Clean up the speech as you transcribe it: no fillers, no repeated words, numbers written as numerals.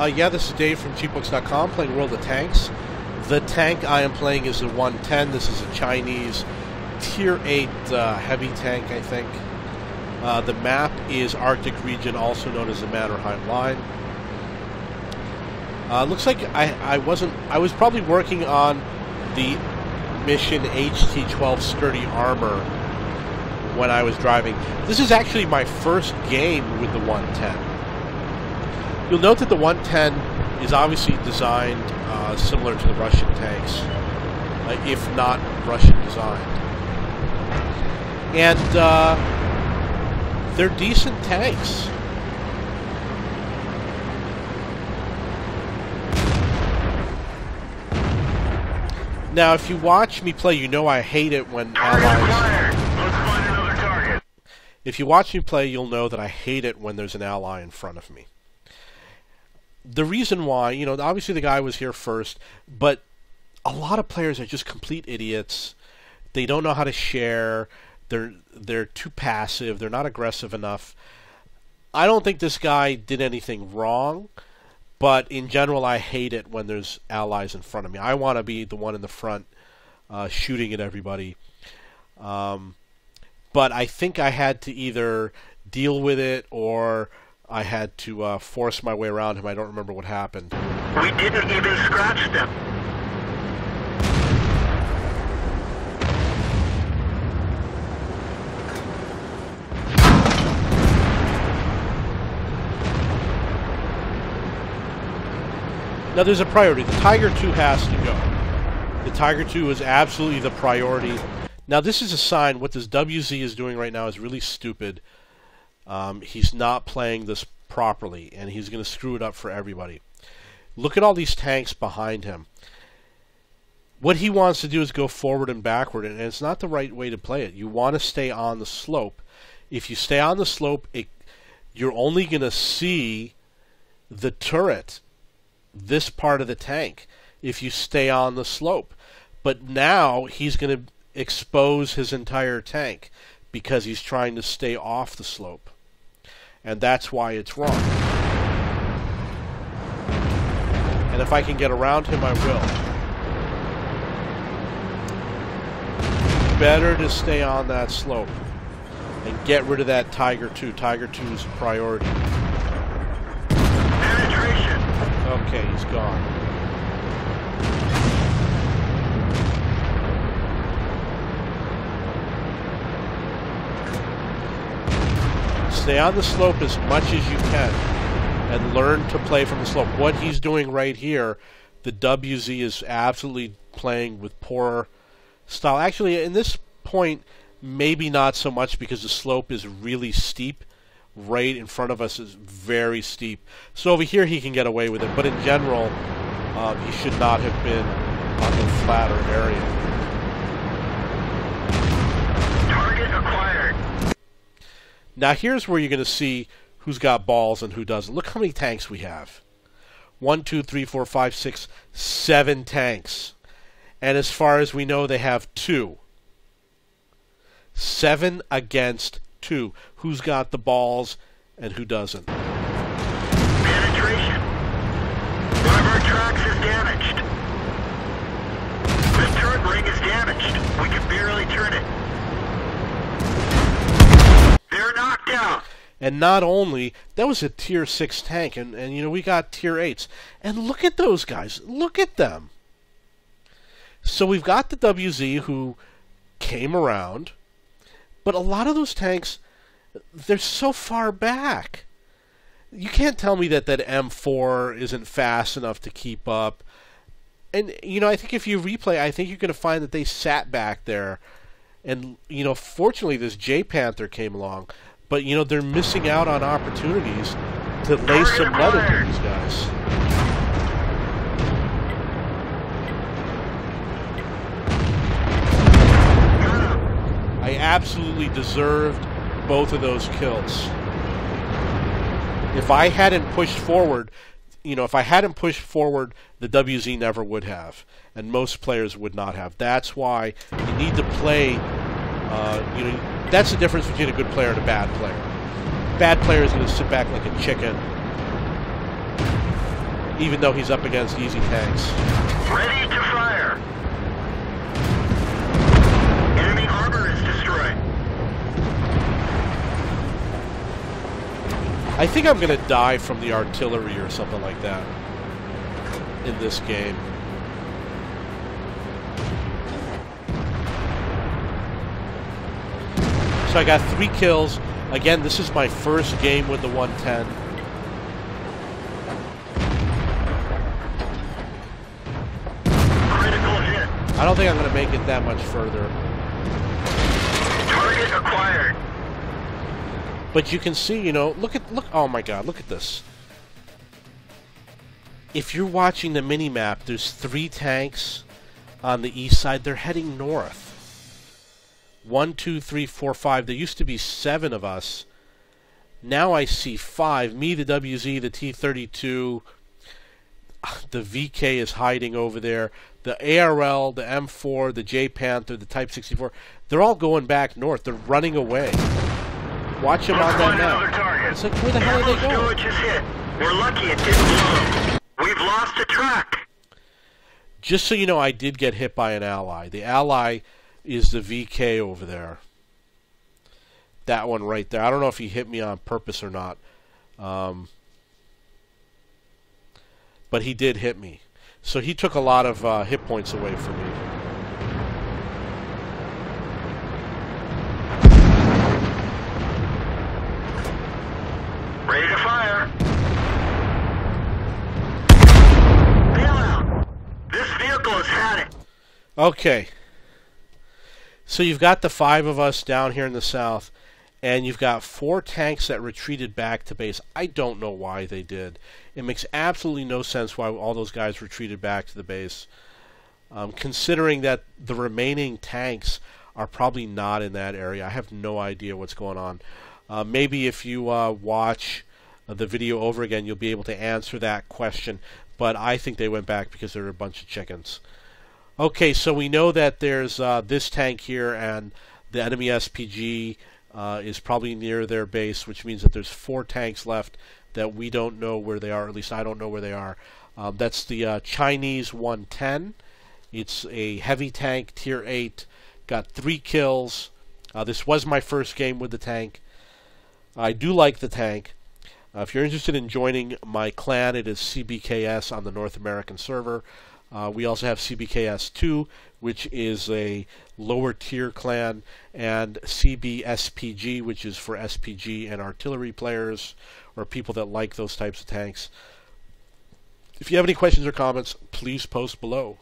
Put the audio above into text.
Yeah, this is Dave from cheapbooks.com playing World of Tanks. The tank I am playing is the 110. This is a Chinese Tier 8 heavy tank, I think. The map is Arctic region, also known as the Mannerheim Line. Looks like I was probably working on the mission HT-12 Sturdy Armor when I was driving. This is actually my first game with the 110. You'll note that the 110 is obviously designed similar to the Russian tanks, if not Russian designed. And they're decent tanks. Now, if you watch me play, you know I hate it when allies... Let's find another target. If you watch me play, you'll know that I hate it when there's an ally in front of me. The reason why, you know, obviously the guy was here first, but a lot of players are just complete idiots. They don't know how to share. They're too passive. They're not aggressive enough. I don't think this guy did anything wrong, but in general, I hate it when there's allies in front of me. I want to be the one in the front shooting at everybody. But I think I had to either deal with it or I had to force my way around him. I don't remember what happened. We didn't even scratch them. Now there's a priority. The Tiger II has to go. The Tiger II is absolutely the priority. Now this is a sign. What this WZ is doing right now is really stupid. He's not playing this properly, and he's going to screw it up for everybody. Look at all these tanks behind him. What he wants to do is go forward and backward, and it's not the right way to play it. You want to stay on the slope. If you stay on the slope, you're only going to see the turret, this part of the tank, if you stay on the slope. But now he's going to expose his entire tank because he's trying to stay off the slope. And that's why it's wrong. And if I can get around him, I will. Better to stay on that slope and get rid of that Tiger II. Tiger II is a priority. Penetration. Okay, he's gone. Stay on the slope as much as you can and learn to play from the slope. What he's doing right here, the WZ is absolutely playing with poor style. Actually, in this point, maybe not so much because the slope is really steep. Right in front of us is very steep. So over here he can get away with it, but in general, he should not have been on the flatter area. Target acquired. Now here's where you're going to see who's got balls and who doesn't. Look how many tanks we have. 1, 2, 3, 4, 5, 6, 7 tanks. And as far as we know, they have 2. 7 against 2. Who's got the balls and who doesn't? Penetration. One of our tracks is damaged. The turret ring is damaged. We can barely turn it. They're knocked out. And not only, that was a Tier 6 tank, and you know, we got Tier 8s. And look at those guys. Look at them. So we've got the WZ who came around, but a lot of those tanks, they're so far back. You can't tell me that M4 isn't fast enough to keep up. And, you know, I think if you replay, I think you're going to find that they sat back there. And, you know, fortunately this J-Panther came along. But, you know, they're missing out on opportunities to lay some mud into these guys. I absolutely deserved both of those kills. If I hadn't pushed forward, you know, if I hadn't pushed forward, the WZ never would have. And most players would not have. That's why you need to play, you know, that's the difference between a good player and a bad player. Bad player is going to sit back like a chicken even though he's up against easy tanks. Ready to fire. Enemy armor is destroyed. I think I'm going to die from the artillery or something like that in this game. So I got 3 kills. Again, this is my first game with the 110. Critical hit. I don't think I'm going to make it that much further. Target acquired. But you can see, you know, look, oh my god, look at this. If you're watching the mini-map, there's 3 tanks on the east side. They're heading north. 1, 2, 3, 4, 5. There used to be 7 of us. Now I see 5. Me, the WZ, the T-32. The VK is hiding over there. The ARL, the M4, the J Panther, the Type 64. They're all going back north. They're running away. Watch them on that map. It's like, where the hell are they going? Is hit. We're lucky it didn't blow. We've lost a track. Just so you know, I did get hit by an ally. The ally is the VK over there. That one right there. I don't know if he hit me on purpose or not. But he did hit me. So he took a lot of hit points away from me. Ready to fire. Bailout. This vehicle has had it. Okay. So you've got the 5 of us down here in the south, and you've got 4 tanks that retreated back to base. I don't know why they did. It makes absolutely no sense why all those guys retreated back to the base, considering that the remaining tanks are probably not in that area. I have no idea what's going on. Maybe if you watch the video over again, you'll be able to answer that question. But I think they went back because they're a bunch of chickens. Okay, so we know that there's this tank here, and the enemy SPG is probably near their base, which means that there's 4 tanks left that we don't know where they are. At least I don't know where they are. That's the Chinese 110. It's a heavy tank, tier 8. Got 3 kills. This was my first game with the tank. I do like the tank. If you're interested in joining my clan, it is CBKS on the North American server. We also have CBKS2, which is a lower tier clan, and CBSPG, which is for SPG and artillery players, or people that like those types of tanks. If you have any questions or comments, please post below.